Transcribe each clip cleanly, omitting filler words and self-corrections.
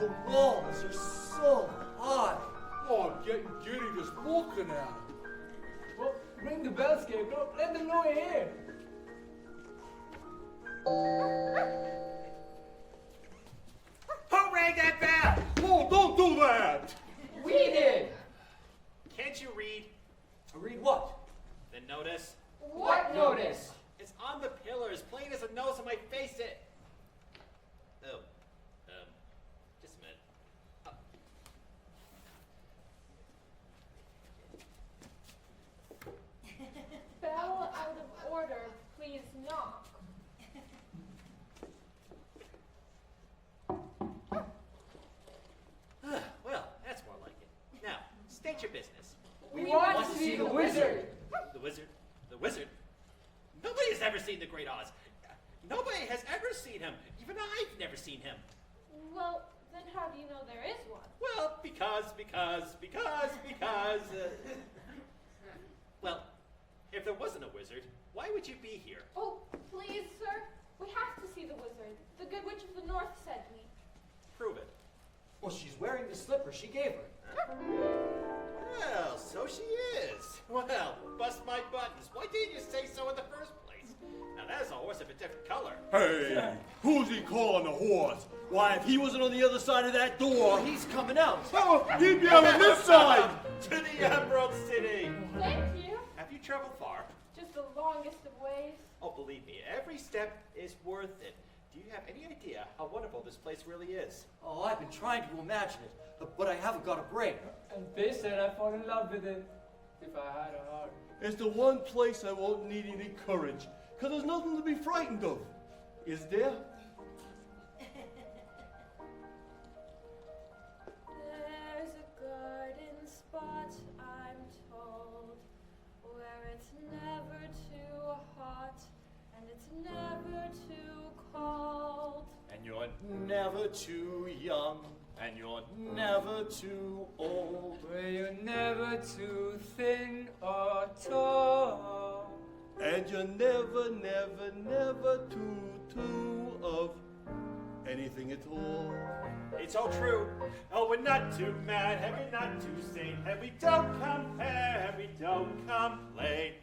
The walls are so high. Oh, I'm getting giddy just looking at it. Well, ring the bell, Scarecrow. Let them know you're here. Who rang that bell? Oh, don't do that! We did. Can't you read Read what? the notice? What notice? It's on the pillars, plain as a nose on my face. Oh, just a minute. Bell out of order, please knock. Well, that's more like it. Now, state your business. We want to see the wizard. The wizard? The wizard? Nobody has ever seen the Great Oz. Nobody has ever seen him. Even I've never seen him. Well, then how do you know there is one? Well, because. Well, if there wasn't a wizard, why would you be here? Oh, please, sir. We have to see the wizard. The Good Witch of the North sent me. Prove it. Well, she's wearing the slipper she gave her. Well, so she is. Well, bust my buttons. Why didn't you say so in the first place? Now, that is a horse of a different color. Hey, who's he calling a horse? Why, if he wasn't on the other side of that door, He's coming out. oh, he'd be on this side! To the Emerald City. Thank you. Have you traveled far? Just the longest of ways. Oh, believe me, every step is worth it. Do you have any idea how wonderful this place really is? Oh, I've been trying to imagine it, but I haven't got a brain. And they said I'd fall in love with it if I had a heart. It's the one place I won't need any courage, because there's nothing to be frightened of. Is there? There's a garden spot, I'm told, where it's never too hot and it's never too cold. And you're never too young, and you're never too old. Where you're never too thin or tall. And you're never too of anything at all. It's all true. Oh, we're not too mad, and we're not too sane, and we don't compare, and we don't complain.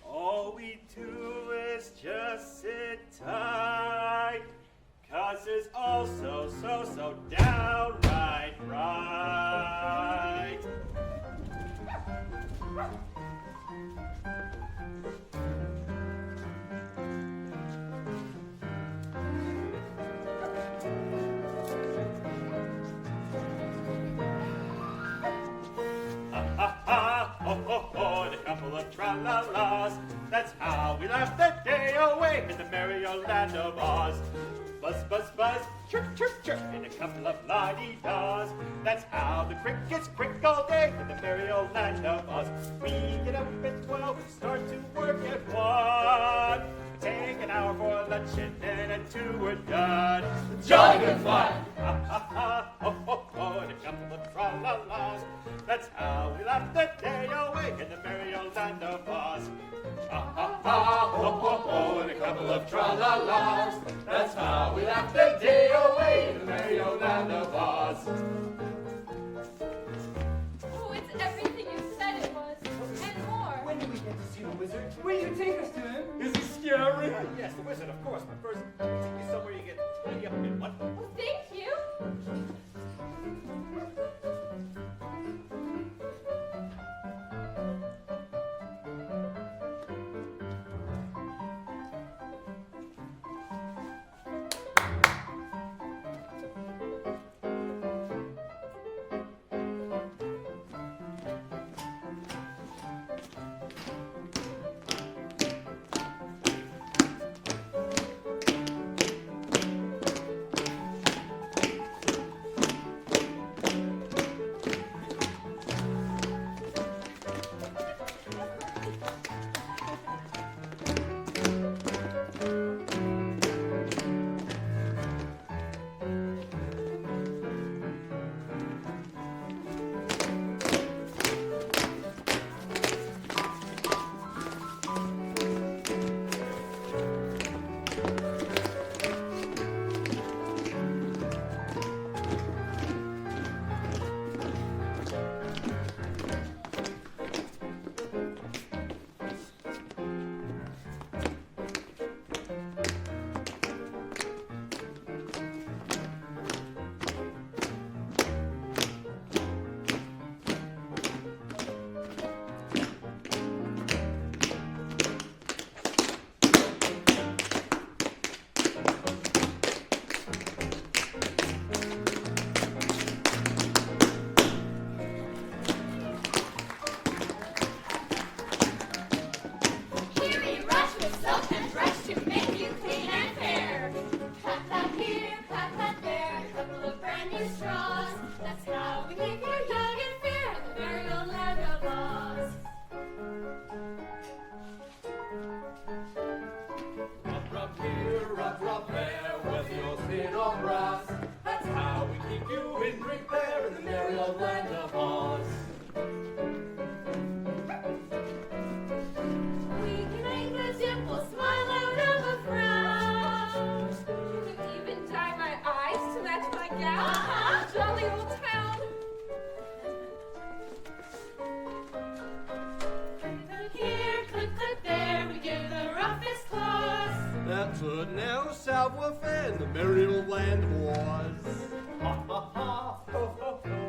All we do is just sit tight, 'cause it's all so downright right. And a couple of tra-la-las. That's how we laugh the day away in the merry old land of Oz. Buzz, buzz, buzz, chirp, chirp, chirp, and a couple of la-di-da's. That's how the crickets crick all day in the merry old land of Oz. We get up at 12 and start to work at 1. Take an hour for lunch and then at 2 we're done. Jolly good fun. And a couple of tra-la-las. That's how we laugh the day away in the merry old land of Oz. And a couple of tra-la-las. That's how we laugh the day away in the merry old land of Oz. Oh, it's everything you said it was, and more. When do we get to see the wizard? Will you take us to him? Is he scary? Yes, the wizard, of course, but first, take me somewhere you get ready up a bit. What? Oh, thank you. of brass. That's how we keep you in repair in the merry old land of Oz. We can make a dimple smile out of a frown. You can even dye my eyes to match my gown. Jolly old town. Click here, click, click there, we give the roughest claws. That's a narrow savoir-faire in the merry old land of Oz. Ha ha ha. Ho ho ho.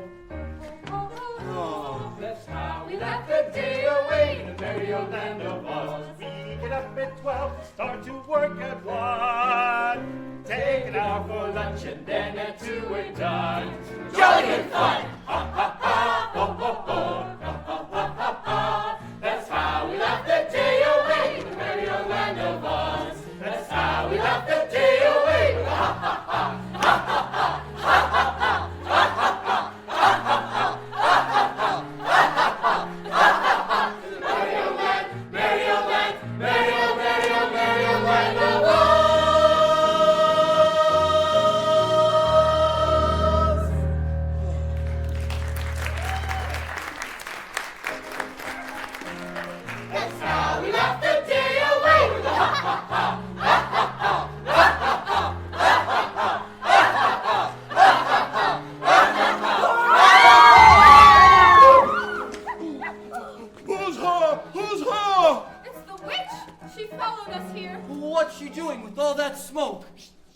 Ho, ho, ho. That's how we laugh the day away in the merry old land of Oz. We get up at 12, start to work at 1. Take an hour for lunch and then at 2 we're done. Jolly good fun! Ha ha ha! Ho ho ho! Ha ha ha ha ha! That's how we laugh the day away in the merry old land of Oz. That's how we laugh the day away. Ha ha ha! Ha ha ha! Ha ha ha! Ha ha ha! Ha ha ha! Ha ha ha! Ha ha ha! Ha ha ha! In the merry old land, merry old land, merry old, merry old, merry old land of Oz. That's how we laugh the day away with a ha ha ha, ha ha ha, ha ha ha, ha ha ha, ha ha ha, Who's her? Who's her? It's the witch. She followed us here. What's she doing with all that smoke?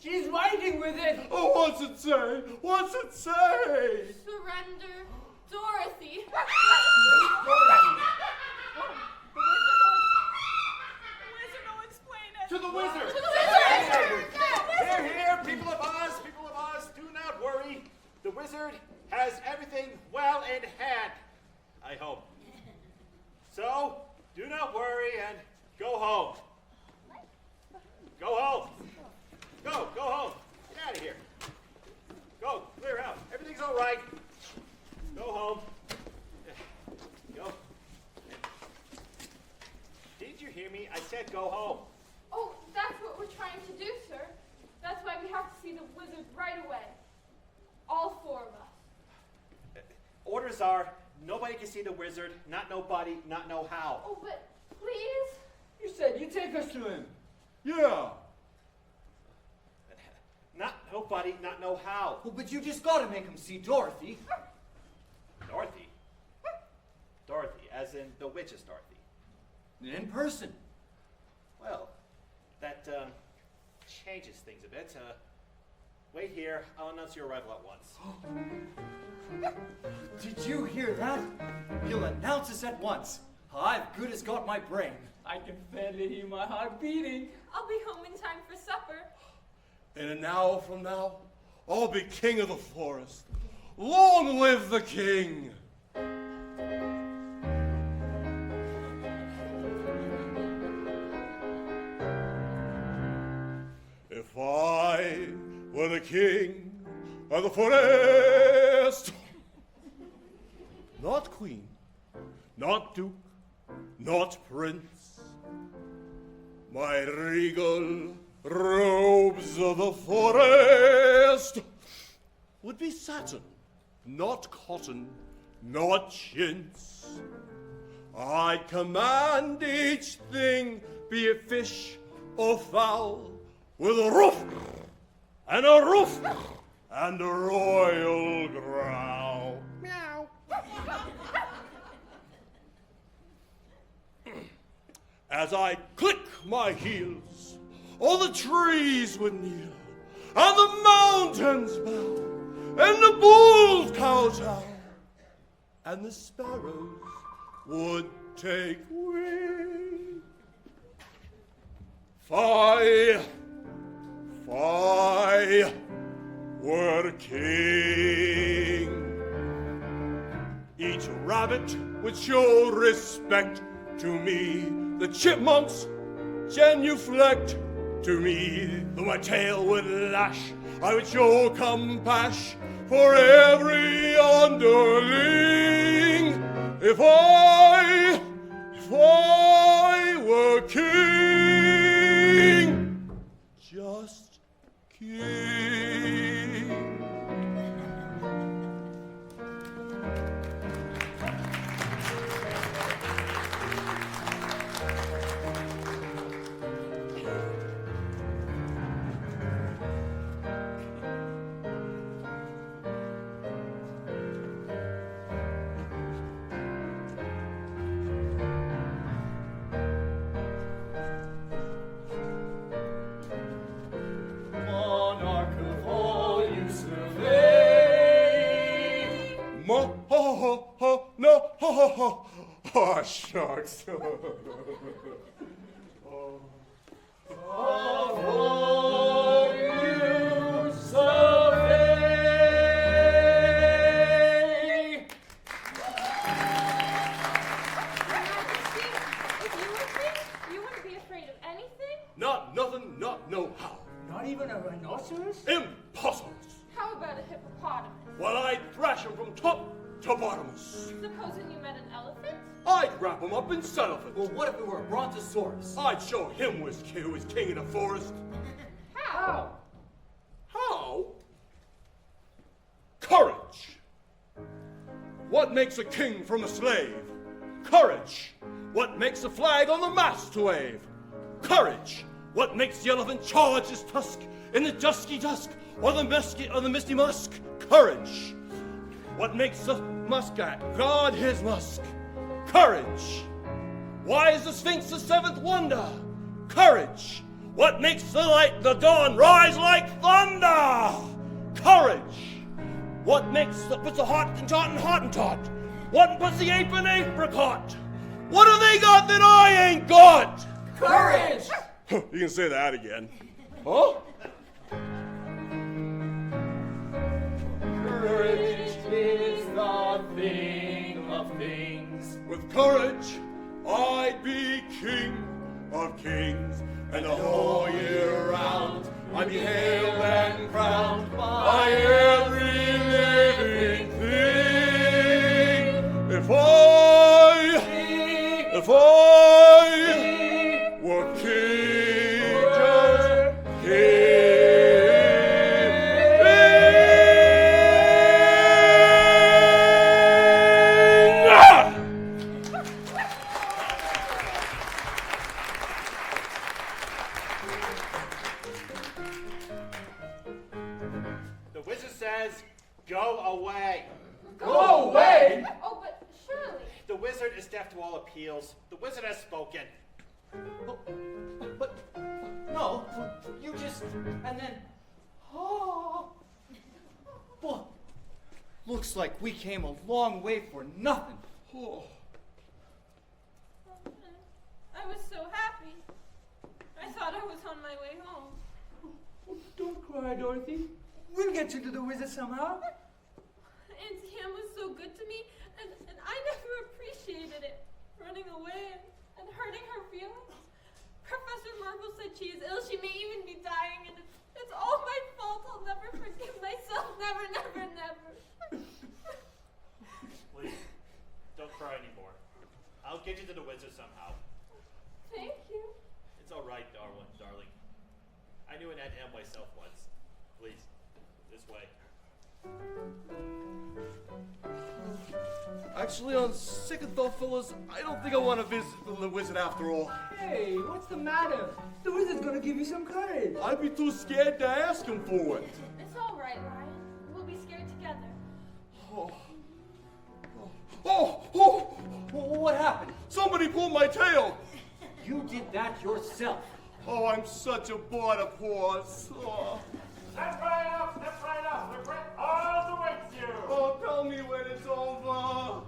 She's writing with it. Oh, what's it say? What's it say? Surrender, Dorothy. To the wizard! To the wizard! Here, here, people of Oz, do not worry. The wizard has everything well in hand, I hope. So, do not worry and go home. Go home. Go home. Get out of here. Go, clear out. Everything's all right. Go home. Go. Did you hear me? I said go home. Oh, that's what we're trying to do, sir. That's why we have to see the wizard right away. All four of us. Orders are, nobody can see the wizard, not nobody, not know how. Oh, but please? You said you'd take us to him. Yeah. Not nobody, not know how. Well, but you just gotta make him see Dorothy. Dorothy? Dorothy, as in the witch's Dorothy. In person. Well, that changes things a bit. Wait here, I'll announce your arrival at once. Did you hear that? He'll announce us at once. I've good as got my brain. I can fairly hear my heart beating. I'll be home in time for supper. In an hour from now, I'll be king of the forest. Long live the king! If I were the king of the forest, not queen, not duke, not prince, my regal robes of the forest would be satin, not cotton, not chintz. I'd command each thing, be it fish or fowl, with a roof and a roof and a royal growl. Meow. As I click my heels, all the trees would kneel, and the mountains bow, and the bulls kowtow, and the sparrows would take wing. If I were king, each rabbit would show respect to me. The chipmunks genuflect to me. Though my tail would lash, I would show compassion for every underling. If I were king, just king. Oh, shucks. You wouldn't be afraid of anything? Not nothing, not no how. Not even a rhinoceros? Impossible. How about a hippopotamus? Well, I'd thrash him from top to bottomus. Supposing you met an elephant? I'd wrap him up in cellophane. Well, what if it were a brontosaurus? I'd show him who was king of the forest. How? How? Courage. What makes a king from a slave? Courage. What makes a flag on the mast to wave? Courage. What makes the elephant charge his tusk in the dusky dusk or the misty musk? Courage. What makes the muskrat guard his musk? Courage. Why is the Sphinx the seventh wonder? Courage. What makes the dawn rise like thunder? Courage. What puts a Hottentot? What puts the ape in apricot? What have they got that I ain't got? Courage! You can say that again. Huh? Courage is the thing of things. With courage, I'd be king of kings, and the whole year round I'd be hailed and crowned by every living thing. If I were king, just The wizard says, go away. Go away! Oh, but surely. The wizard is deaf to all appeals. The wizard has spoken. But no, you just and then. Oh. Well, looks like we came a long way for nothing. Oh. I was so happy. I thought I was on my way home. Oh, don't cry, Dorothy. We'll get you to the wizard somehow. Auntie Anne was so good to me, and I never appreciated it. Running away and hurting her feelings. Professor Marvel said she is ill, she may even be dying, and it's all my fault. I'll never forgive myself. Never, never, never. Please, don't cry anymore. I'll get you to the wizard somehow. Thank you. It's all right, darling. I knew an Aunt Em myself once. Please, this way. Actually, on second thought, fellas, I don't think I want to visit the wizard after all. Hey, what's the matter? The wizard's gonna give you some courage. I'd be too scared to ask him for it. It's all right, Ryan. We'll be scared together. What happened? Somebody pulled my tail. You did that yourself. Oh, I'm such a border paws. Oh. Step right up, regret all awaits you. Oh, tell me when it's over.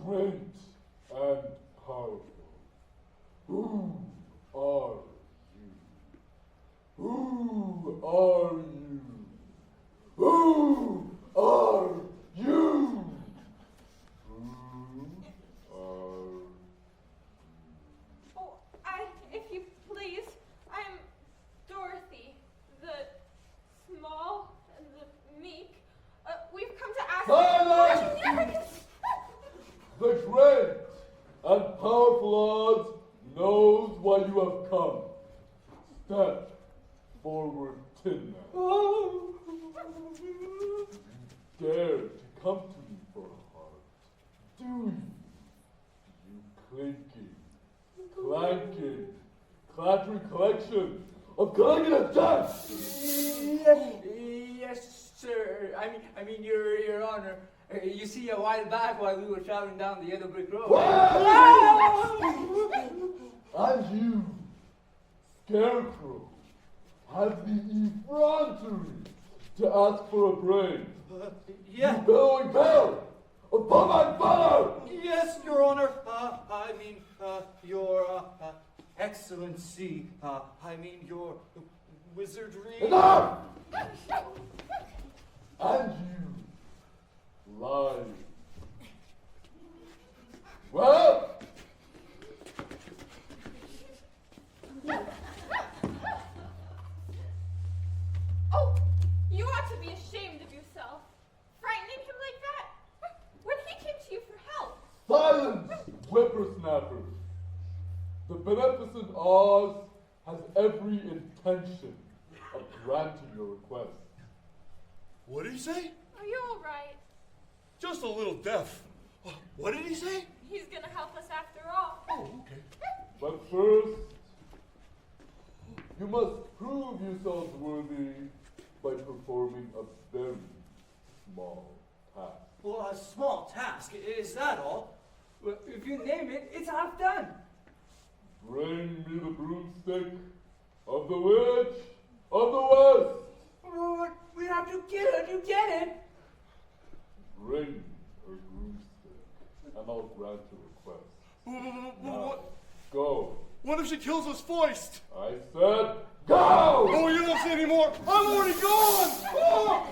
great and powerful. Who are you? Who are you? Who are you? Who are Oh, if you please, I'm Dorothy, the small and the meek. We've come to ask. Silence! The great and powerful Oz knows why you have come. Step forward, Tin Man. Oh. You dare to come to me for a heart, do you? You clanking, clattering collection of clanging of dust! Yes, sir. I mean, Your Honor. You see, a while back, while we were traveling down the yellow brick road. And you, Scarecrow, have the effrontery to ask for a brain. Yeah. You bellowing bell! Upon my banner! Yes, Your Honor. Your Excellency. Your wizardry. Enough! And you, lie. Well, Oh, you ought to be ashamed of yourself. Frightening him like that? When he came to you for help. silence, whippersnappers. The beneficent Oz has every intention of granting your request. What did he say? Are you all right? Just a little deaf. What did he say? He's gonna help us after all. Oh, okay. But first, you must prove yourselves worthy by performing a very small task. Well, a small task. Is that all? Well, if you name it, it's half done. Bring me the broomstick of the Witch of the West. Oh, we have to kill her to get it. Bring her broomstick, and I'll grant your request. Now, go. What if she kills us first? I said, go! Oh, you don't say anymore. I'm already gone. Oh!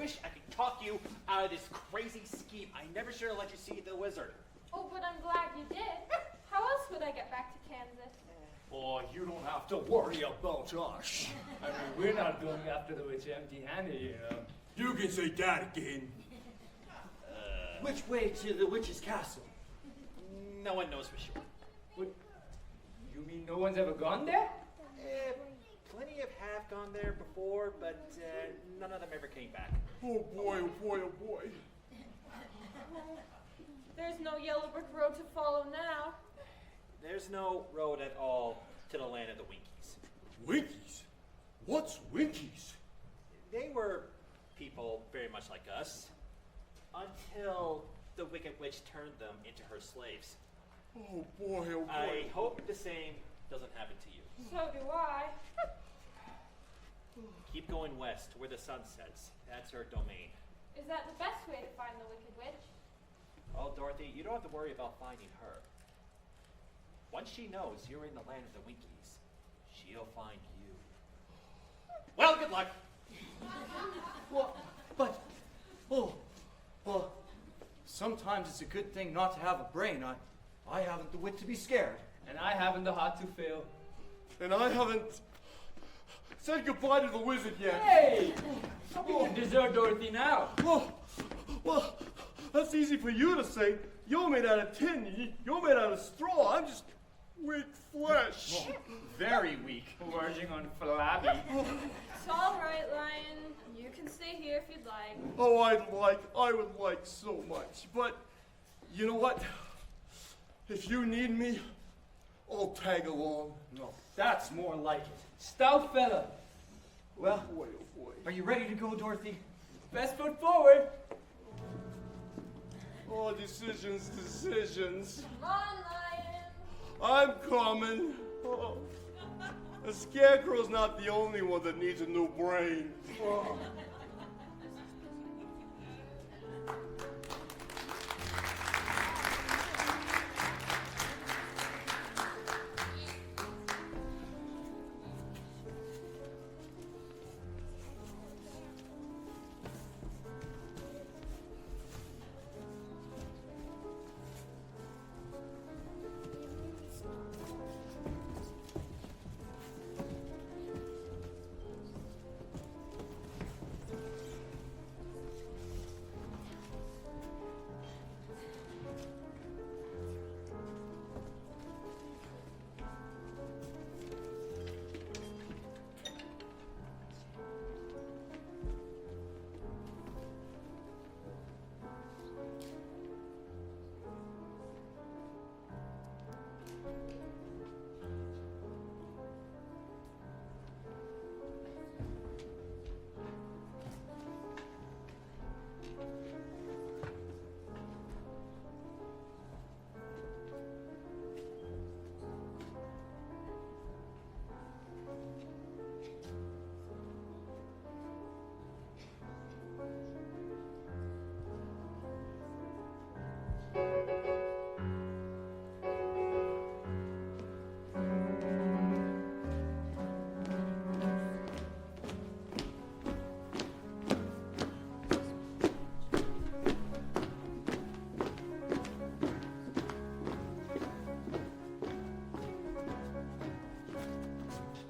wish I could talk you out of this crazy scheme. I never should have let you see the wizard. Oh, but I'm glad you did. How else would I get back to Kansas? Boy, you don't have to worry about us. I mean, we're not going after the witch empty-handed, you know. You can say that again. Which way to the witch's castle? No one knows for sure. What? You mean no one's ever gone there? Plenty have gone there before, but none of them ever came back. Oh boy, oh boy, oh boy. There's no yellow brick road to follow now. There's no road at all to the land of the Winkies. Winkies? What's Winkies? They were people very much like us, until the Wicked Witch turned them into her slaves. Oh boy, oh boy. I hope the same doesn't happen to you. So do I. Keep going west, where the sun sets. That's her domain. Is that the best way to find the Wicked Witch? Oh, Dorothy, you don't have to worry about finding her. Once she knows you're in the land of the Winkies, find you. Well, good luck. Well, but, well, sometimes it's a good thing not to have a brain. I haven't the wit to be scared. And I haven't the heart to fail. And I haven't said goodbye to the wizard yet. Hey! How can you desert Dorothy now? Well, that's easy for you to say. You're made out of tin. You're made out of straw. I'm just weak flesh. Very weak. Verging on flabby. It's all right, Lion. You can stay here if you'd like. Oh, I would like so much. But you know what? If you need me, I'll tag along. No, that's more like it. Stout fella. Well, Boy, oh boy. are you ready to go, Dorothy? Best foot forward. Oh, decisions. Come on, Lion. I'm coming. Oh. A scarecrow's not the only one that needs a new brain. Oh.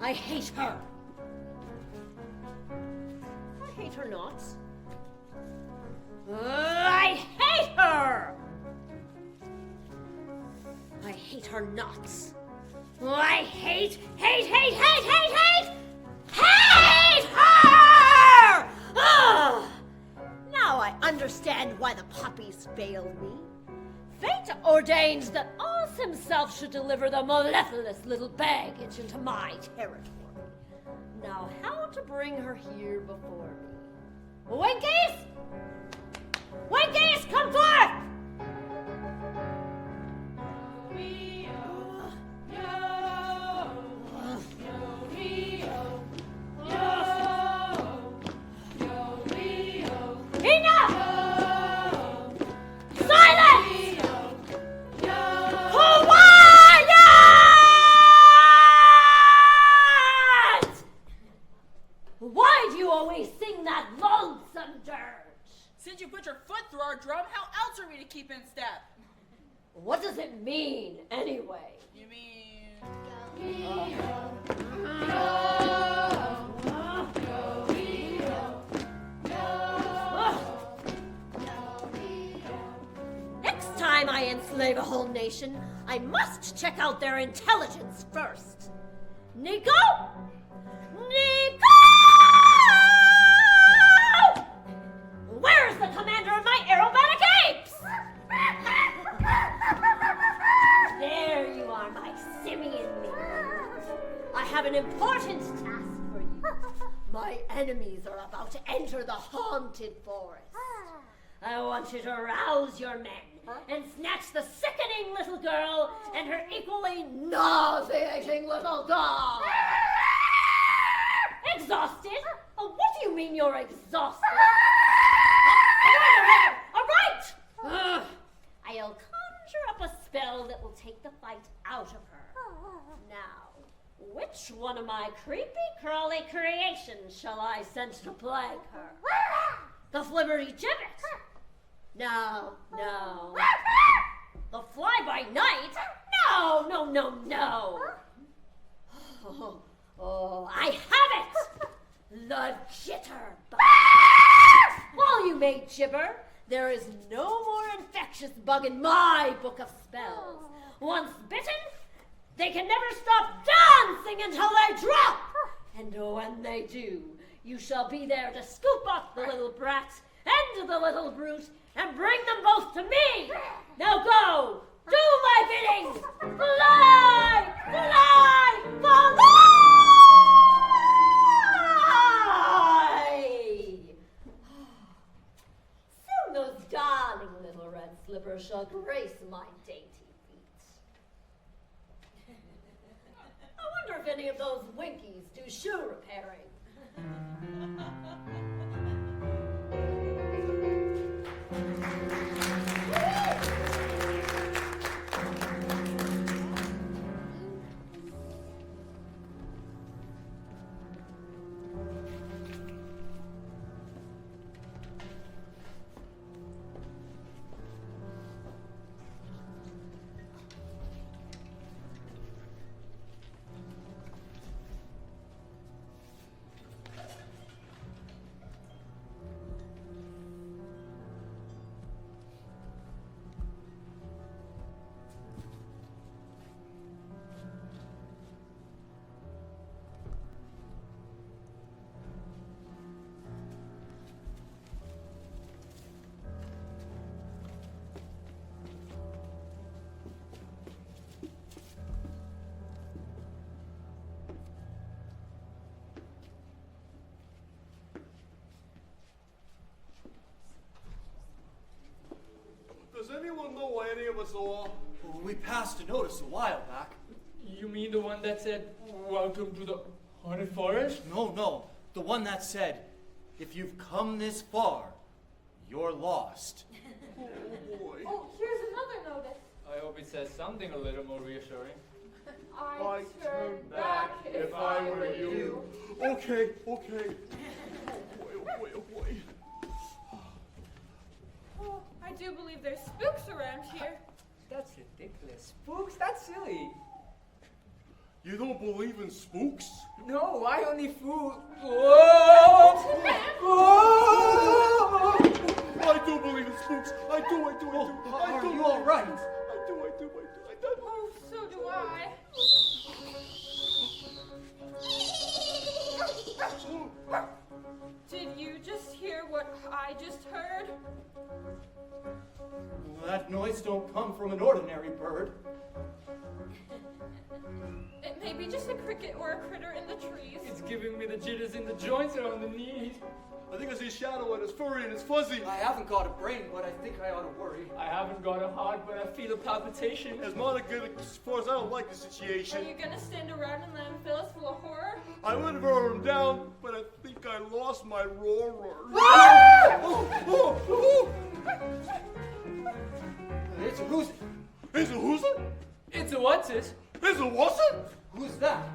I hate her. I hate her not. I hate her! I hate her not. I hate her! Ugh! Now I understand why the poppies failed me. Fate ordains that Oz himself should deliver the mellifluous little baggage into my territory. Now, how to bring her here before me? Winkies! Winkies, come forth! Why do you always sing that lonesome dirge? Since you put your foot through our drum, how else are we to keep in step? What does it mean, anyway? You mean... Next time I enslave a whole nation, I must check out their intelligence first. Nico? Nico! Where's the commander of my aerobatic apes? There you are, my simian minions. I have an important task for you. My enemies are about to enter the haunted forest. I want you to rouse your men and snatch the sickening little girl and her equally nauseating little dog. Exhausted? Oh, what do you mean you're exhausted? All right! I'll conjure up a spell that will take the fight out of her. Now, Which one of my creepy crawly creations shall I send to plague her? The Flibberty Gibbet? No. The Fly-by-Night? No. Oh, I have it! The Jitterbug. While you may gibber, there is no more infectious bug in my book of spells. Once bitten, they can never stop dancing until they drop. And when they do, you shall be there to scoop up the little brat and the little brute and bring them both to me. Now go, do my bidding. Fly, fly, fly. Soon those darling little red slippers shall grace my dainty feet. I wonder if any of those Winkies do shoe repairing. Does anyone know where any of us are? We passed a notice a while back. You mean the one that said, "Welcome to the haunted forest"? No. The one that said, if you've come this far, you're lost. Oh boy. Oh, here's another notice. I hope it says something a little more reassuring. I'd turn back if I were you. Okay. Oh boy. Oh, I do believe there's spooks around here. That's ridiculous. Spooks? That's silly. You don't believe in spooks? No, I only fool. Whoa! Whoa! I do believe in spooks. I do. Are you all right? I do. Oh, so do I. Did you just hear what I just heard? Well, that noise don't come from an ordinary bird. It may be just a cricket or a critter in the trees. It's giving me the jitters in the joints around the knees. I think I see a shadow and it's furry and it's fuzzy. I haven't got a brain, but I think I ought to worry. I haven't got a heart, but I feel a palpitation. It's not a good, as far as I don't like the Are situation. you gonna stand around and let him fill us full of horror? I would have brought him down, but I think I lost my roarer. It's a who's it? Is it who's it? It's a what's it? Is it what's it? Who's that?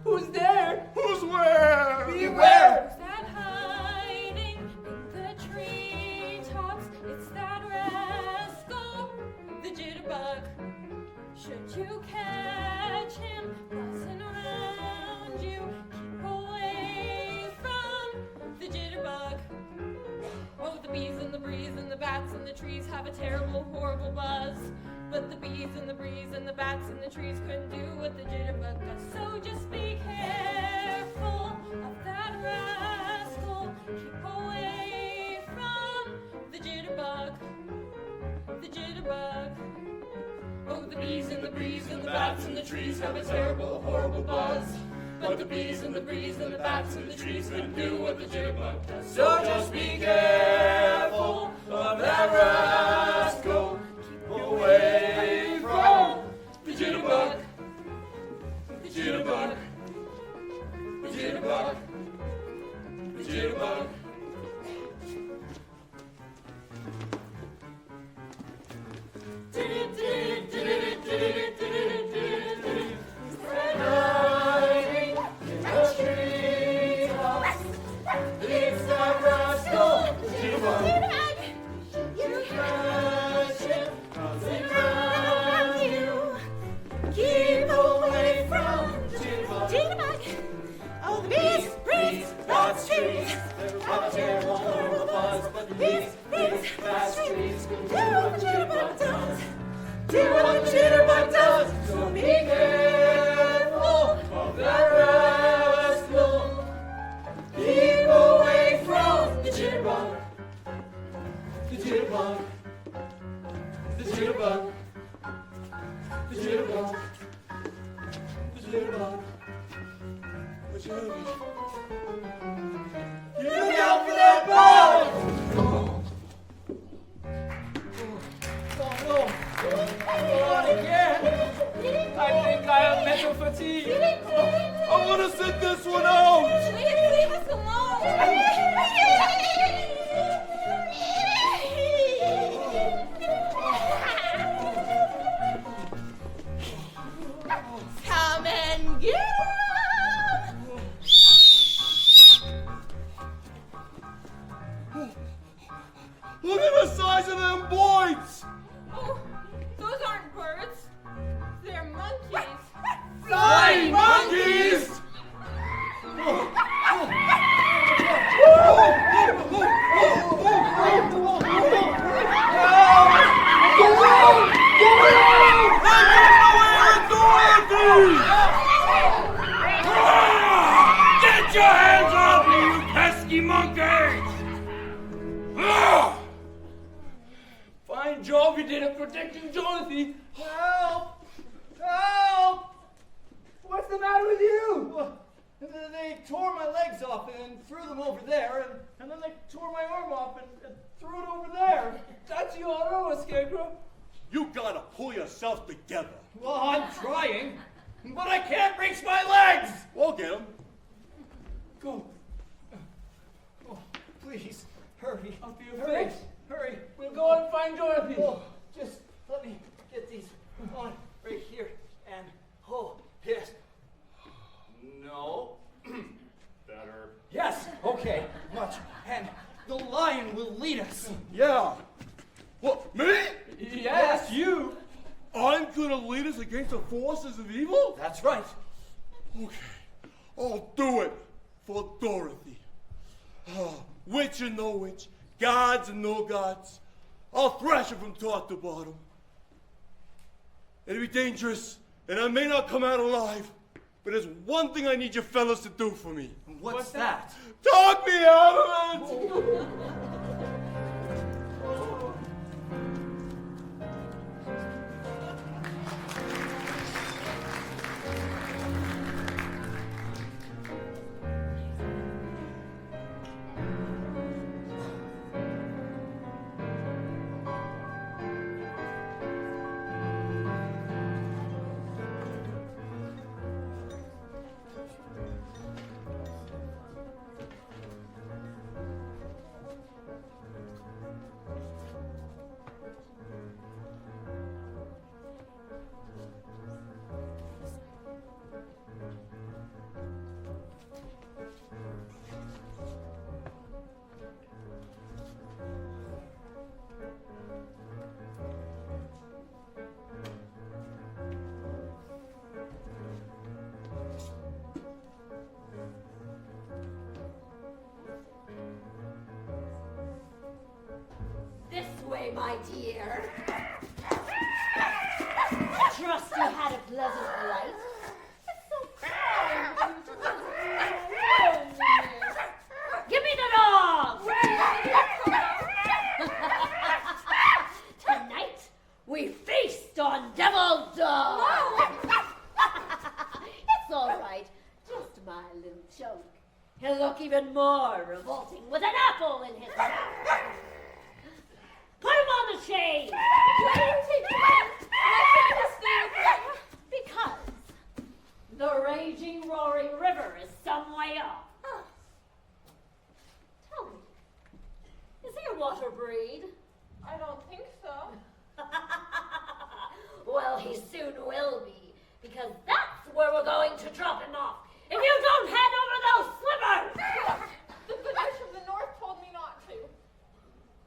Who's there? Who's where? Beware! Who's that hiding in the treetops? It's that rascal, the jitterbug. Should you catch him buzzing around you, keep away from the jitterbug. Oh, the bees and the breeze and the bats and the trees have a terrible, horrible buzz. But the bees and the breeze and the bats and the trees couldn't do what the jitterbug does. So just be careful of that rascal. Keep away from the jitterbug. The jitterbug. Oh, the bees and the breeze and the bats and the trees have a terrible, horrible buzz. But the bees and the breeze and the bats and the trees couldn't do what the jitterbug does. So just be careful of that rascal. Keep away from the jitterbug. The jitterbug. The jitterbug. The jitterbug. Did it, did it, did it, did it, did it, did it, did it. God's trees. They're about to tear all over the buzz, but these fast trees can do what the jitterbug does. Do what the jitterbug does. So be careful of that rascal. Keep away from the jitterbug. The jitterbug. The jitterbug. The jitterbug. The jitterbug. The jitterbug. Look out for that bug! Oh no! Not again! I think I have mental fatigue. I want to sit this one out. Please leave us alone. Come and get him. Look at the size of them boys. Oh, those aren't birds. They're monkeys. Flying monkeys. Get your hands off me, you pesky monkey! Fine job you did at protecting Dorothy. Help! Help! What's the matter with you? Well, they tore my legs off and threw them over there, and then they tore my arm off and threw it over there. That's your arm, Scarecrow. You gotta pull yourself together. Well, I'm trying, but I can't reach my legs! We'll get him. Go. Oh, please, hurry. Up to your Hurry, face. hurry. We'll go and find Dorothy. Oh, just let me get these on right here, and oh, yes. No. Better. Yes, okay, much. And the lion will lead us. Yeah. What, me? Yes, you. I'm gonna lead us against the forces of evil? That's right. Okay. I'll do it for Dorothy. Witch and no witch, gods and no gods. I'll thrash her from top to bottom. It'll be dangerous, and I may not come out alive. But there's one thing I need you fellas to do for me. What's that? Talk me out of it! This way, my dear. Trust you had a pleasant flight. It's so kind of you to visit me. Give me the dog! Tonight, we feast on deviled dog. It's all right. Just my little joke. He'll look even more revolting with an apple in his mouth. Put him on the chain! Why do you take me? Why can't you stay with me? Because the raging, roaring river is some way off. Tell me, is he a water breed? I don't think so. Well, he soon will be, because that's where we're going to drop him off. If you don't hand over those slippers! The good witch of the north told me not to.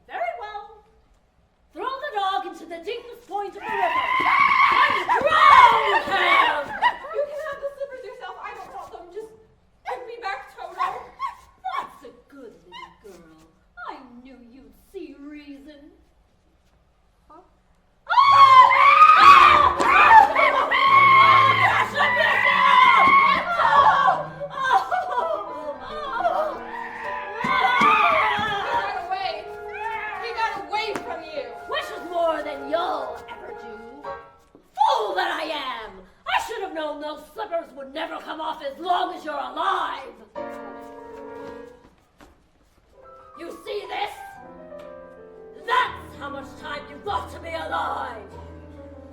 Very well. Throw the dog into the deepest point of the river and drown him! You can have the slippers yourself. I don't want them. Just give me back Toto. as you're alive. You see this? That's how much time you've got to be alive.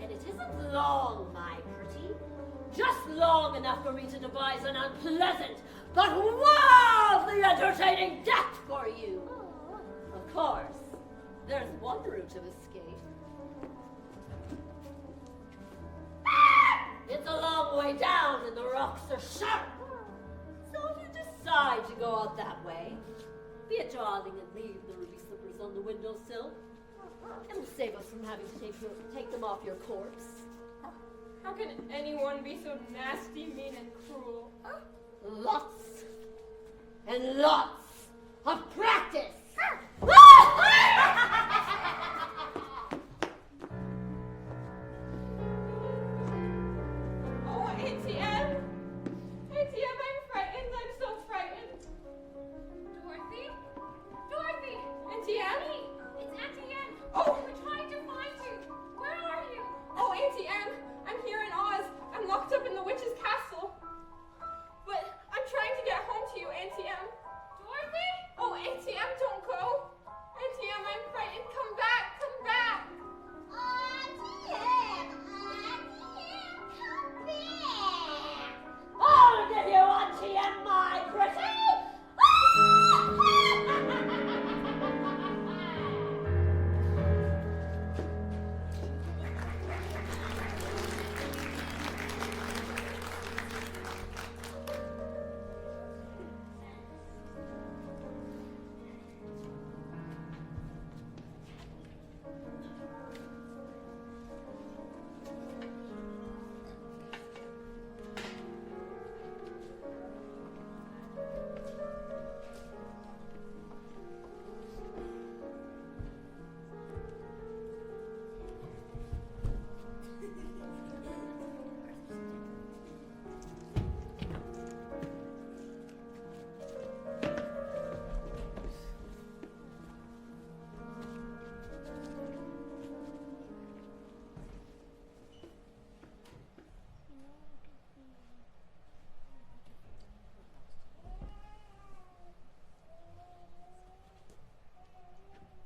And it isn't long, my pretty. Just long enough for me to devise an unpleasant but wildly entertaining death for you. Of course, there's one route of escape. It's a long way down and the rocks are sharp. So if you decide to go out that way, be a darling and leave the ruby slippers on the windowsill. It'll save us from having to take them off your corpse. How can anyone be so nasty, mean, and cruel? Lots and lots of practice. Oh, Auntie Em! Auntie Em, I'm frightened. I'm so frightened. Dorothy? Dorothy! Auntie Em? It's Auntie Em. Oh! We're trying to find you. Where are you? Oh, Auntie Em, I'm here in Oz. I'm locked up in the witch's castle. But I'm trying to get home to you, Auntie Em. Dorothy? Oh, Auntie Em, don't go. Auntie Em, I'm frightened. Come back. Come back. Auntie Em, come back. I'll give you Auntie Em, my pretty.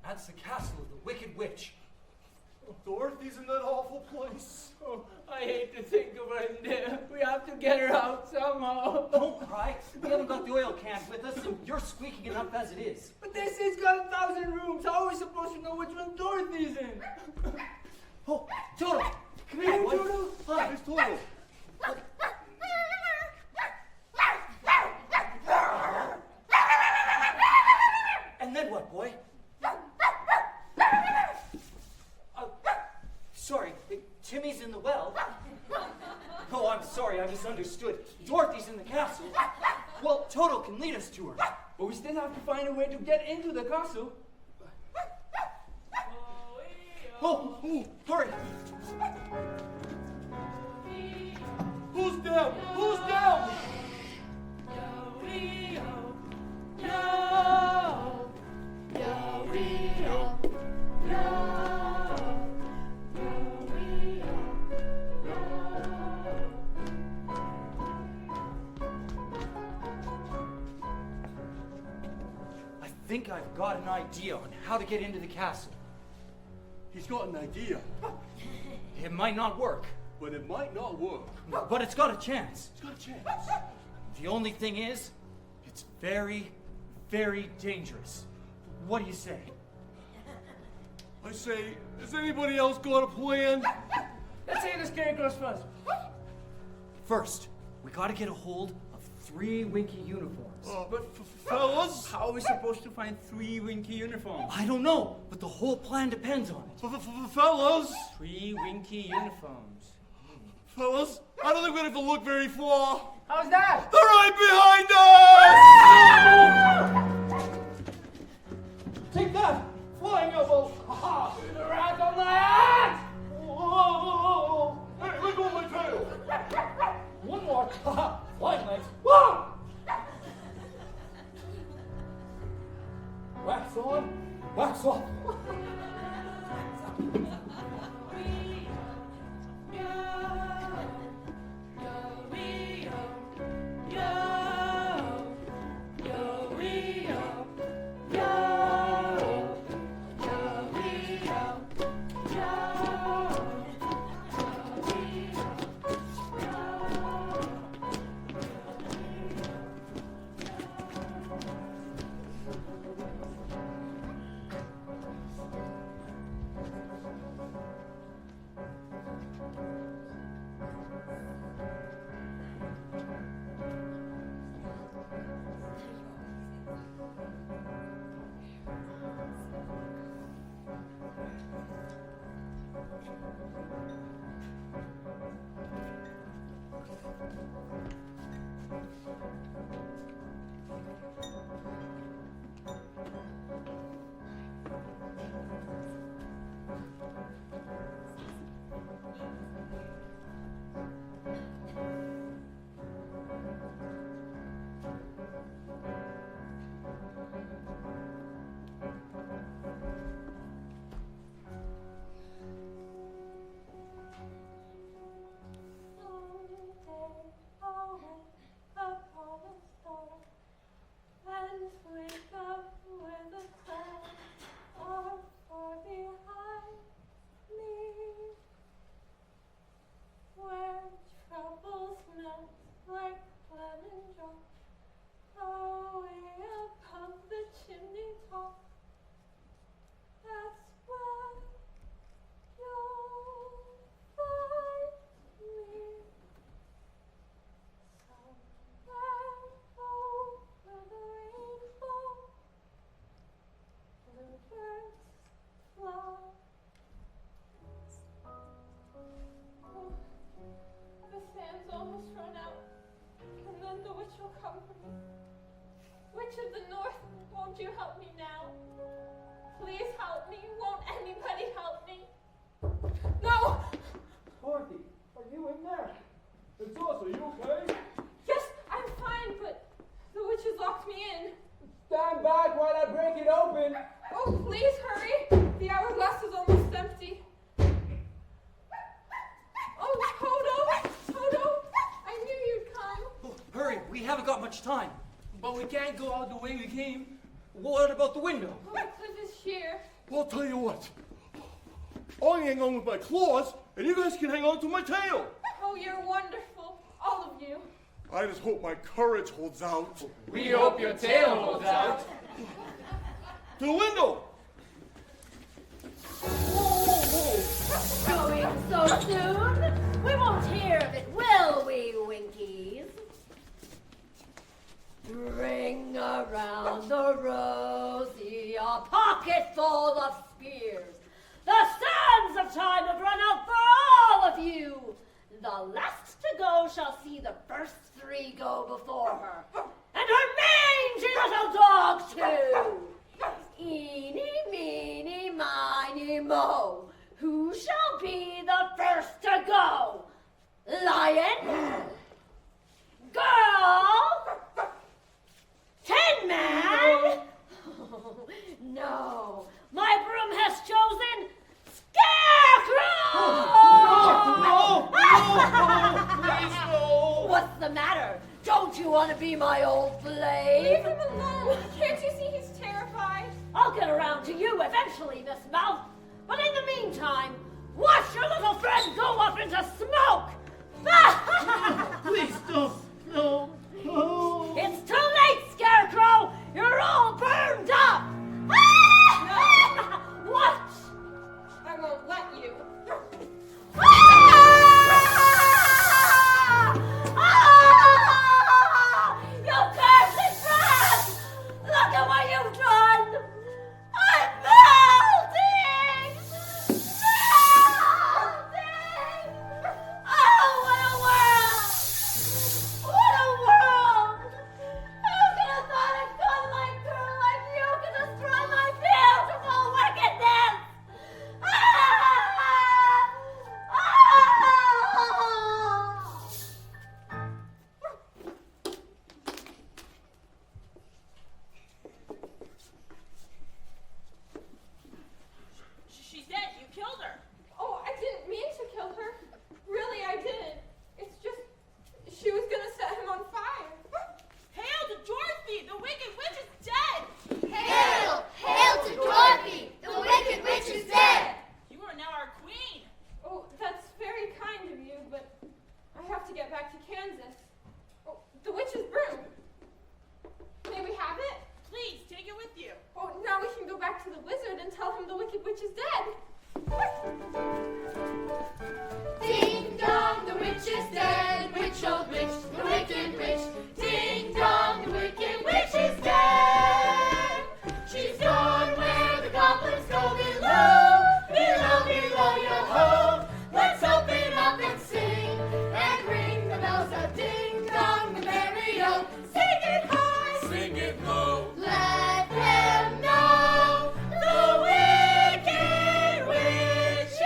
That's the castle of the Wicked Witch. Dorothy's in that awful place. Oh, I hate to think of her in there. We have to get her out somehow. Don't cry. We haven't got the oil can with us, and you're squeaking enough as it is. But this has got 1,000 rooms. How are we supposed to know which one Dorothy's in? Oh, Toto! Come here, boy. Toto. Hi. It's Toto. And then what, boy? Sorry, Timmy's in the well. Oh, I'm sorry, I misunderstood. Dorothy's in the castle. Well, Toto can lead us to her. But we still have to find a way to get into the castle. Oh, hurry. Who's down? Who's down? I think I've got an idea on how to get into the castle. He's got an idea, It might not work, but it might not work. but it's got a chance. He's got a chance. The only thing is, it's very, very dangerous. What do you say? I say, has anybody else got a plan? Let's say the scarecrows first. First, we gotta get a hold of 3 Winky uniforms. But fellas, How are we supposed to find 3 Winky uniforms? I don't know, but the whole plan depends on it. fellas, 3 Winky uniforms. fellas, I don't think we have to look very far. How's that? They're right behind us! Take that! Flying elbow! Ha! The rat on my ass! Whoa! Hey, let go of my tail! One more! Flying legs! Whoa! Wax on, wax off. Yo, Witch of the North, won't you help me now? Please help me. Won't anybody help me? No! Dorothy, are you in there? It's us, are you okay? Yes, I'm fine, but the witch has locked me in. Stand back while I break it open. Oh, please hurry. The hourglass is almost empty. Oh, Toto, I knew you'd come. Oh, hurry, we haven't got much time. But we can't go out the way we came. What about the window? Oh, Cliff is here. Well, I'll tell you what. I hang on with my claws, and you guys can hang on to my tail. Oh, you're wonderful, all of you. I just hope my courage holds out. We hope your tail holds out. To the window! Going so soon? We won't hear of it, will we, Winkies? Bring around the rosy, a pocket full of spears. The sands of time have run out for all of you. The last to go shall see the first 3 go before her, and her mangy little dog too. Eeny, meeny, miny, mo. Who shall be the first to go? Lion? Girl? Tin Man? Oh, no. My broom has chosen Scarecrow! Please, no! What's the matter? Don't you want to be my old slave? Leave him alone. Can't you see he's terrified? I'll get around to you eventually, Miss Mouth. But in the meantime, watch your little friend go up into smoke! Please don't. No. No. It's too late, Scarecrow! You're all burned up! What? I won't let you. You cursed brat! Look at what you've done! I'm melting! Melting! Oh, what a world! What a world! Who could have thought a good girl like you could destroy my beautiful wickedness? She's dead. You killed her. Oh, I didn't mean to kill her. Really, I didn't. It's just she was gonna set him on fire. Hail to Dorothy! The Wicked Witch is dead! Hail! Hail to Dorothy! The Wicked Witch is dead! You are now our queen! Oh, that's very kind of you, but I have to get back to Kansas. Oh, the witch's broom. May we have it? Please, take it with you. Oh, now we can go back to the wizard and tell him the Wicked Witch is dead. Ding dong, the witch is dead. Witch, old witch, the wicked witch. Ding dong, the wicked witch is dead. She's gone where the goblins go below. Below, below your home. Let's open up and sing and ring the bells of ding dong, the merry-o. Sing it high, Sing it low. let them know the wicked witch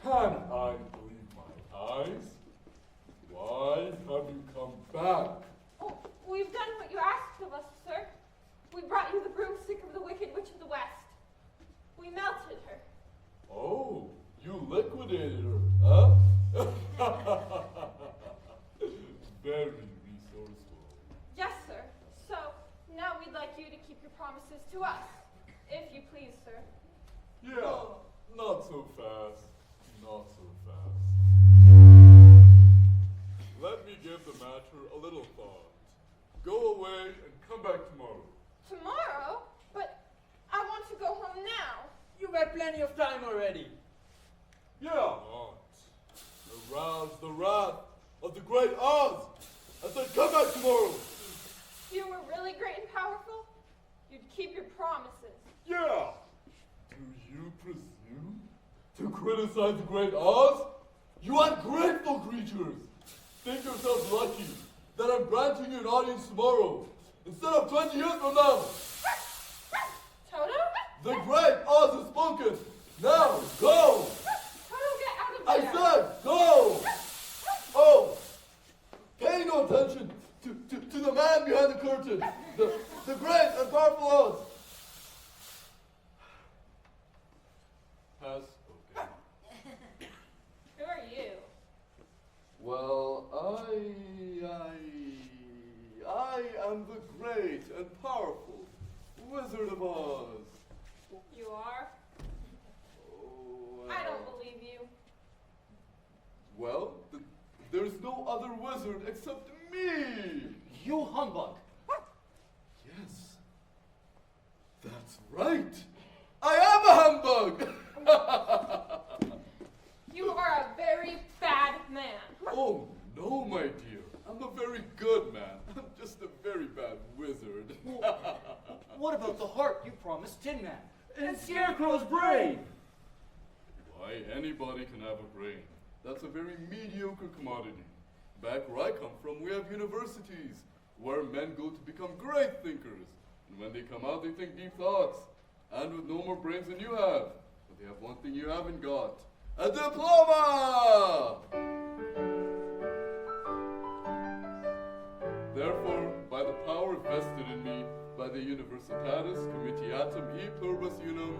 Can't I believe my eyes? Why have you come back? Oh, we've done what you asked of us, sir. We brought you the broomstick of the Wicked Witch of the West. We melted her. Oh, you liquidated her, huh? Very resourceful. Yes, sir. So, now we'd like you to keep your promises to us. If you please, sir. Yeah, not so fast. Not so fast. Let me give the matter a little thought. Go away and come back tomorrow. Tomorrow? But I want to go home now. You've had plenty of time already. Yeah, not. Arouse the wrath of the great Oz. I said come back tomorrow. If you were really great and powerful, you'd keep your promises. Yeah. Do you presume to criticize the great Oz? You ungrateful creatures! Think yourselves lucky that I'm granting you an audience tomorrow instead of 20 years from now. Toto? The great Oz has spoken. Now, go! Toto, get out of I there! said, go! Oh, pay no attention to the man behind the curtain, the great and powerful Oz. Has spoken. Who are you? Well, I am the great and powerful Wizard of Oz. You are? Oh, I don't believe you. Well, there's no other wizard except me. You humbug. Yes, that's right. I am a humbug. You are a very bad man. Oh, no, my dear. I'm a very good man. I'm just a very bad wizard. What about the heart you promised Tin Man? And Scarecrow's brain. Why, anybody can have a brain. That's a very mediocre commodity. Back where I come from, we have universities where men go to become great thinkers. And when they come out, they think deep thoughts. And with no more brains than you have. But they have one thing you haven't got. A diploma! Therefore, by the power vested in me by the Universitatis Comitiatum e Pluribus Unum,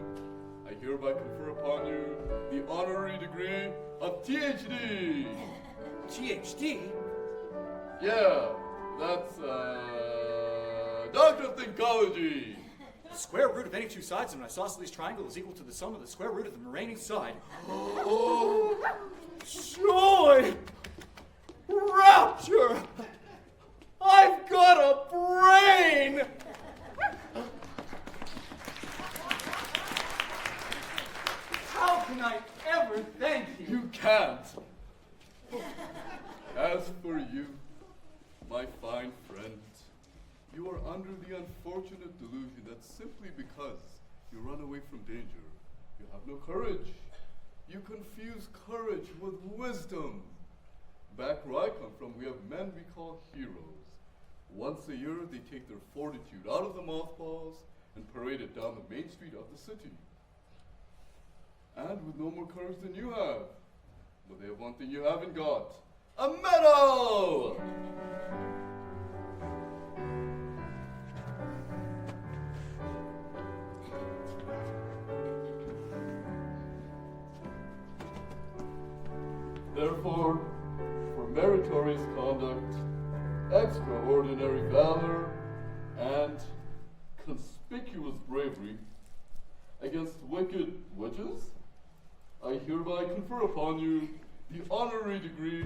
I hereby confer upon you the honorary degree of THD. THD? Yeah, that's, Doctor of Thinkology. The square root of any two sides of an isosceles triangle is equal to the sum of the square root of the remaining side. Oh, joy! Rapture! I've got a brain! How can I ever thank you? You can't. As for you, my fine friend, you are under the unfortunate delusion that simply because you run away from danger, you have no courage. You confuse courage with wisdom. Back where I come from, we have men we call heroes. Once a year, they take their fortitude out of the mothballs and parade it down the main street of the city. And with no more courage than you have. But they have one thing you haven't got. A medal! Therefore, for meritorious conduct, extraordinary valor, and conspicuous bravery against wicked witches, I hereby confer upon you the honorary degree,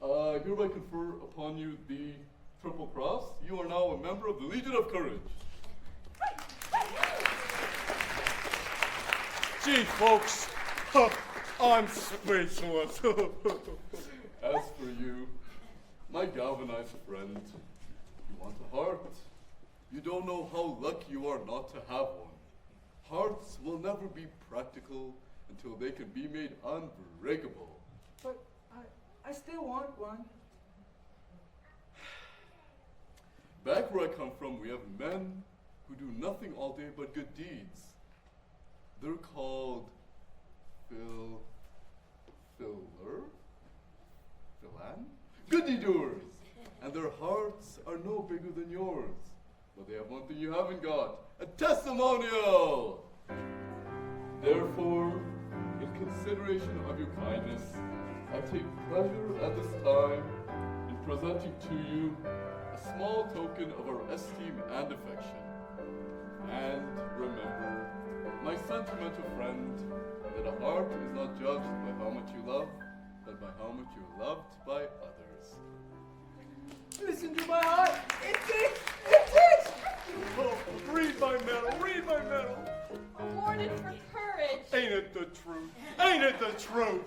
I hereby confer upon you the Triple Cross. You are now a member of the Legion of Courage. Gee, folks, I'm speechless. As for you, my galvanized friend, you want a heart. You don't know how lucky you are not to have one. Hearts will never be practical until they can be made unbreakable. But I still want one. Back where I come from, we have men who do nothing all day but good deeds. They're called goody doers, and their hearts are no bigger than yours. But they have one thing you haven't got, a testimonial. Therefore, in consideration of your kindness, I take pleasure at this time in presenting to you a small token of our esteem and affection. And remember, my sentimental friend, that a heart is not judged by how much you love, but by how much you're loved by others. Listen to my heart. It ticks. Oh, read my medal, read my medal. Awarded for courage. Ain't it the truth? Ain't it the truth?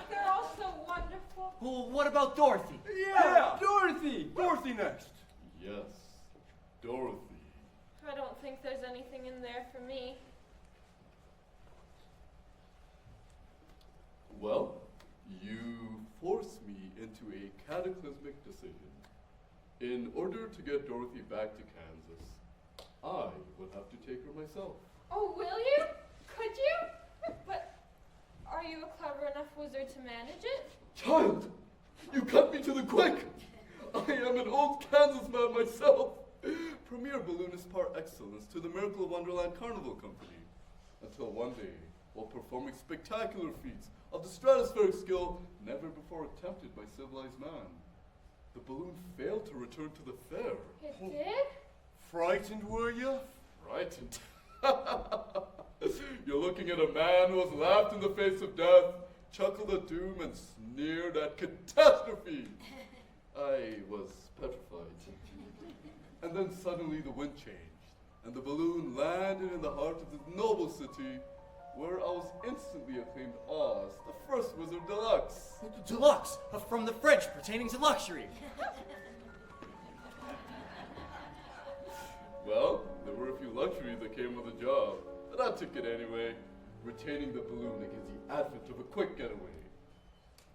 They're all so wonderful. Well, what about Dorothy? Yeah, Dorothy. Dorothy next. Yes, Dorothy. I don't think there's anything in there for me. Well, you force me into a cataclysmic decision. In order to get Dorothy back to Kansas, I would have to take her myself. Oh, will you? Could you? But are you a clever enough wizard to manage it? Child, you cut me to the quick. I am an old Kansas man myself. Premier balloonist par excellence to the Miracle of Wonderland Carnival Company. Until one day, while performing spectacular feats of the stratospheric skill never before attempted by civilized man, the balloon failed to return to the fair. It did? Frightened, were you? Frightened. You're looking at a man who has laughed in the face of death, chuckled at doom, and sneered at catastrophe. I was petrified. And then suddenly the wind changed, and the balloon landed in the heart of this noble city, where I was instantly acclaimed Oz, the first wizard deluxe. Deluxe, from the French, pertaining to luxury. Well, there were a few luxuries that came with the job, but I took it anyway, retaining the balloon against the advent of a quick getaway.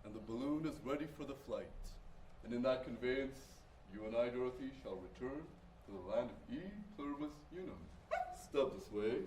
And the balloon is ready for the flight. And in that conveyance, you and I, Dorothy, shall return to the land of E Pluribus Unum. Step this way.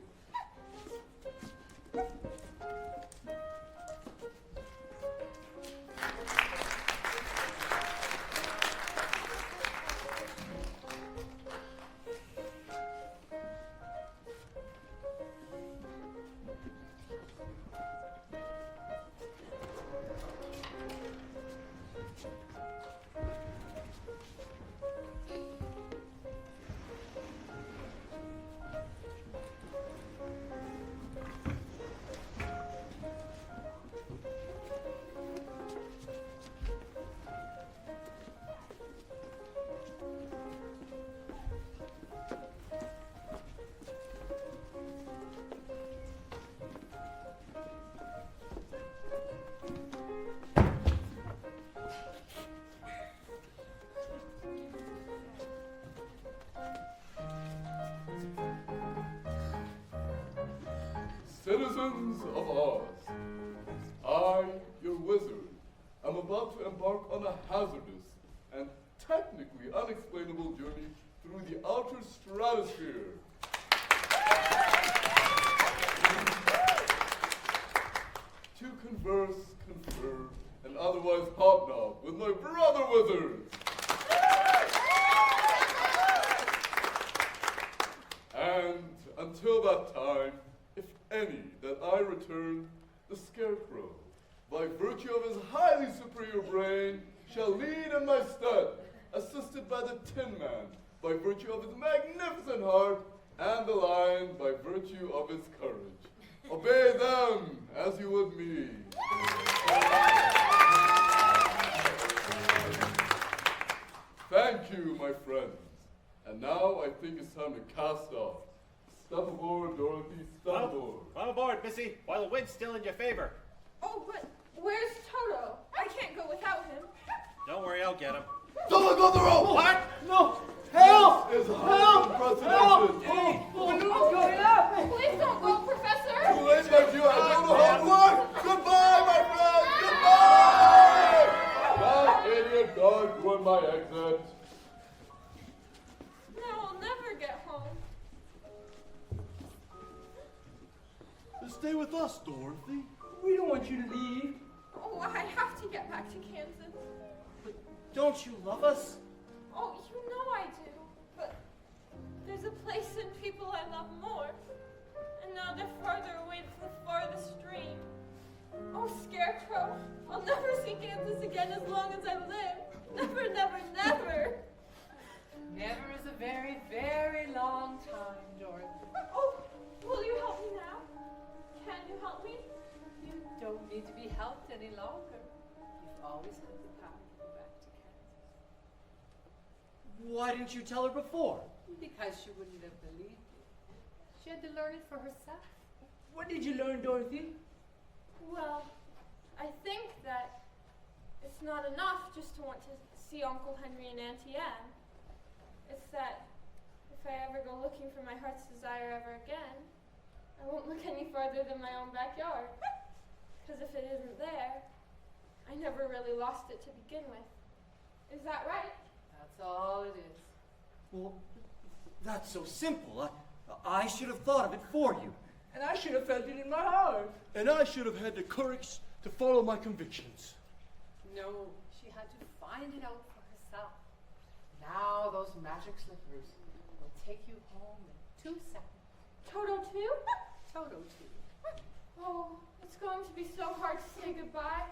Citizens of Oz, I, your wizard, am about to embark on a hazardous and technically unexplainable journey through the outer stratosphere. To converse, confer, and otherwise hobnob with my brother wizards. And until that time, if any, that I return, the Scarecrow, by virtue of his highly superior brain, shall lead in my stead, assisted by the Tin Man, by virtue of his magnificent heart, and the Lion, by virtue of his courage. Obey them as you would me. Thank you, my friends. And now I think it's time to cast off. Step aboard, Dorothy, step aboard. Climb aboard, Missy, while the wind's still in your favor. Oh, but where's Toto? I can't go without him. Don't worry, I'll get him. Don't let go of the rope! What? No! Help! This is highly unprecedented. Balloon's going up. Please don't go, Professor. Too late, my dear. I don't know how it works. Goodbye, my friend. Goodbye! That idiot dog ruined my exit. Now I'll never get home. Stay with us, Dorothy. We don't want you to leave. Oh, I have to get back to Kansas. But don't you love us? Oh, you know I do. But there's a place and people I love more. And now they're farther away to the farthest stream. Oh, Scarecrow, I'll never see Kansas again as long as I live. Never, never, never. Never is a very, very long time, Dorothy. Oh, will you help me now? Can you help me? You don't need to be helped any longer. You've always had the power to go back to Kansas. Why didn't you tell her before? Because she wouldn't have believed you. She had to learn it for herself. What did you learn, Dorothy? Well, I think that it's not enough just to want to see Uncle Henry and Auntie Anne. It's that if I ever go looking for my heart's desire ever again, I won't look any farther than my own backyard. Because if it isn't there, I never really lost it to begin with. Is that right? That's all it is. Well, that's so simple. I should have thought of it for you. And I should have felt it in my heart. And I should have had the courage to follow my convictions. No, she had to find it out for herself. Now those magic slippers will take you home in 2 seconds. Toto too? Toto too. Oh, it's going to be so hard to say goodbye.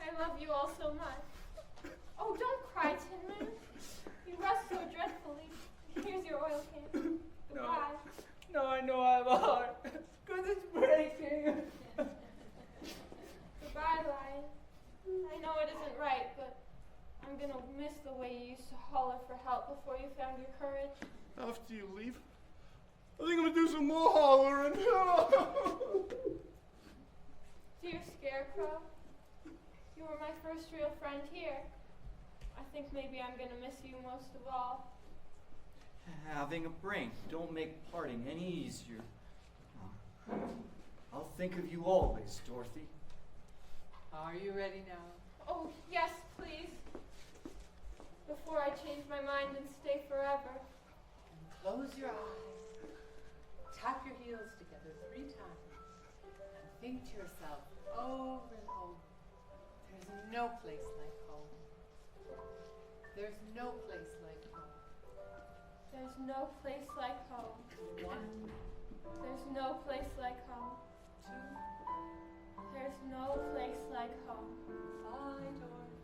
I love you all so much. Oh, don't cry, Tin Man. You rust so dreadfully. Here's your oil can. Goodbye. No, I know I have a heart. Because it's breaking. Goodbye, Lion. I know it isn't right, but I'm gonna miss the way you used to holler for help before you found your courage. After you leave, I think I'm gonna do some more hollering. Dear Scarecrow, you were my first real friend here. I think maybe I'm gonna miss you most of all. Having a brain don't make parting any easier. I'll think of you always, Dorothy. Are you ready now? Oh, yes, please. Before I change my mind and stay forever. Close your eyes. Tap your heels together 3 times. And think to yourself over and over. There's no place like home. There's no place like home. There's no place like home. 1, There's no place like home. 2, There's no place like home. bye, Dorothy.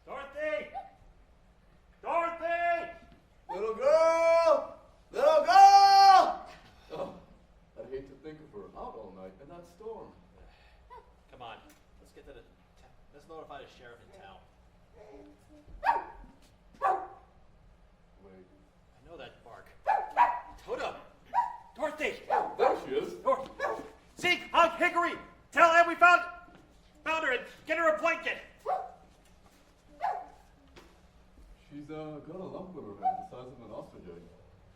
Dorothy! Dorothy! Little girl! Little girl! Oh, I'd hate to think of her out all night in that storm. Come on, let's get to the. Let's notify the sheriff in town. Wait. I know that bark. Toto! Dorothy! There she is. Zeke, Hunk, Hickory! Tell Ed we found her and get her a blanket! She's got a lump in her head the size of an ostrich egg,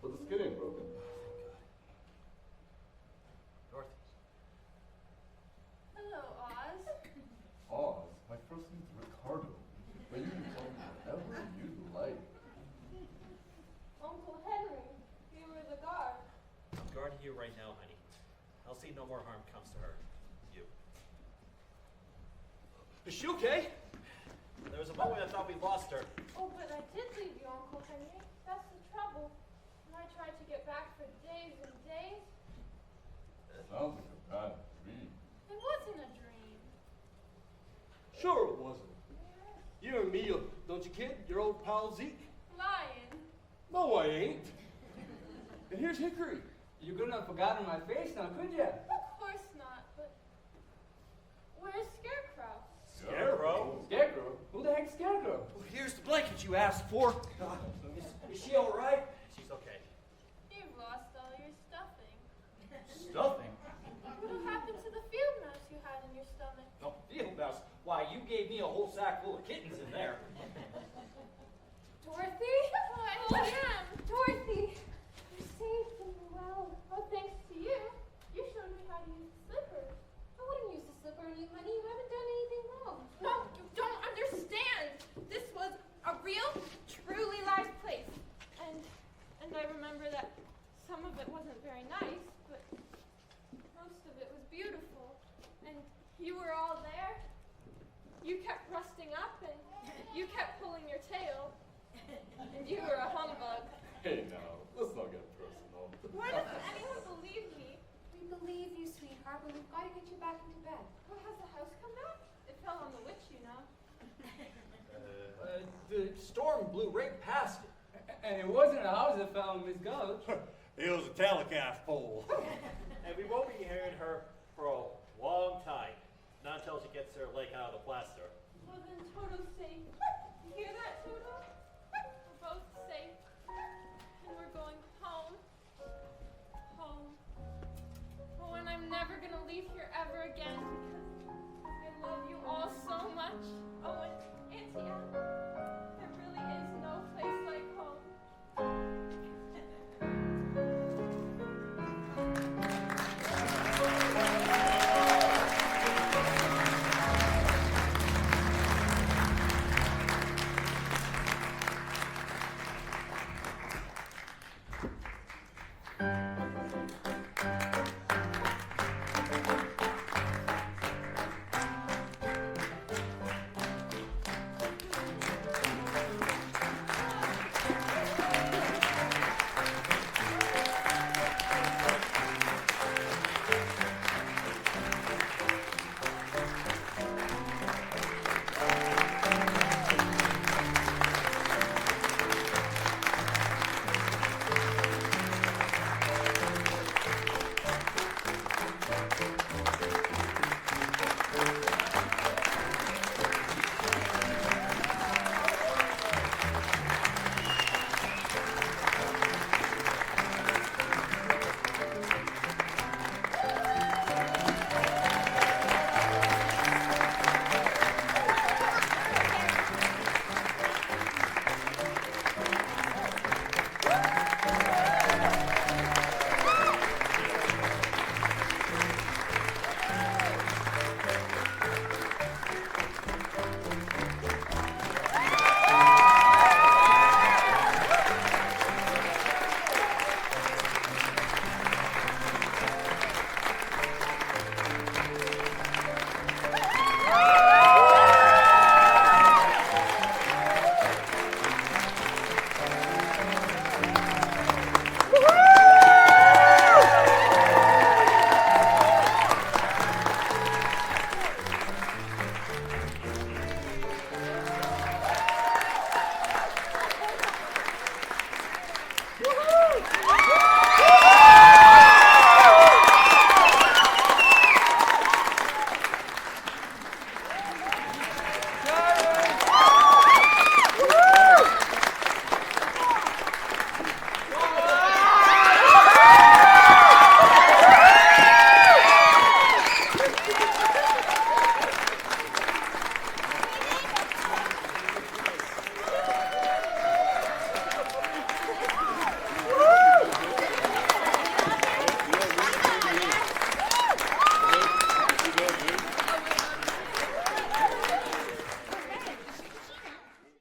but the skin ain't broken. Dorothy. Hello, Oz. Oz, my first name's Ricardo, but you can call me whatever you like. Uncle Henry, you were the guard. I'm guarding you right now, honey. I'll see no more harm comes to her. You. Is she okay? There was a moment I thought we lost her. Oh, but I did leave you, Uncle Henry. That's the trouble. And I tried to get back for days and days. Sounds like a bad dream. Sure it wasn't. You and me, don't you, kid? Your old pal Zeke? Lying. No, I ain't. And here's Hickory. You couldn't have forgotten my face now, could you? Of course not, but where's Scarecrow? Scarecrow? Scarecrow? Who the heck's Scarecrow? Well, here's the blanket you asked for. Is she all right? She's okay. You've lost all your stuffing. Stuffing? What happened to the field mouse you had in your stomach? Oh, field mouse. Why, you gave me a whole sack full of kittens in there. Dorothy? Oh, Anne! Dorothy! You saved them well. Oh, thanks to you. You showed me how to use the slippers. I wouldn't use the slipper on you, honey. You haven't done anything wrong. No, you don't understand. This was a real, truly live place. And I remember that some of it wasn't very nice, but most of it was beautiful. And you were all there. You kept rusting up, and you kept pulling your tail. And you were a humbug. Hey now, let's not get personal. Why doesn't anyone believe me? We believe you, sweetheart, but we've got to get you back into bed. Well, has the house come back? It fell on the witch, you know. The storm blew right past it. And it wasn't a house that fell on Miss Gulch. It was a telecast pole. And we won't be hearing her for a long time. Not until she gets her leg out of the plaster. Well, then Toto's safe. You hear that, Toto?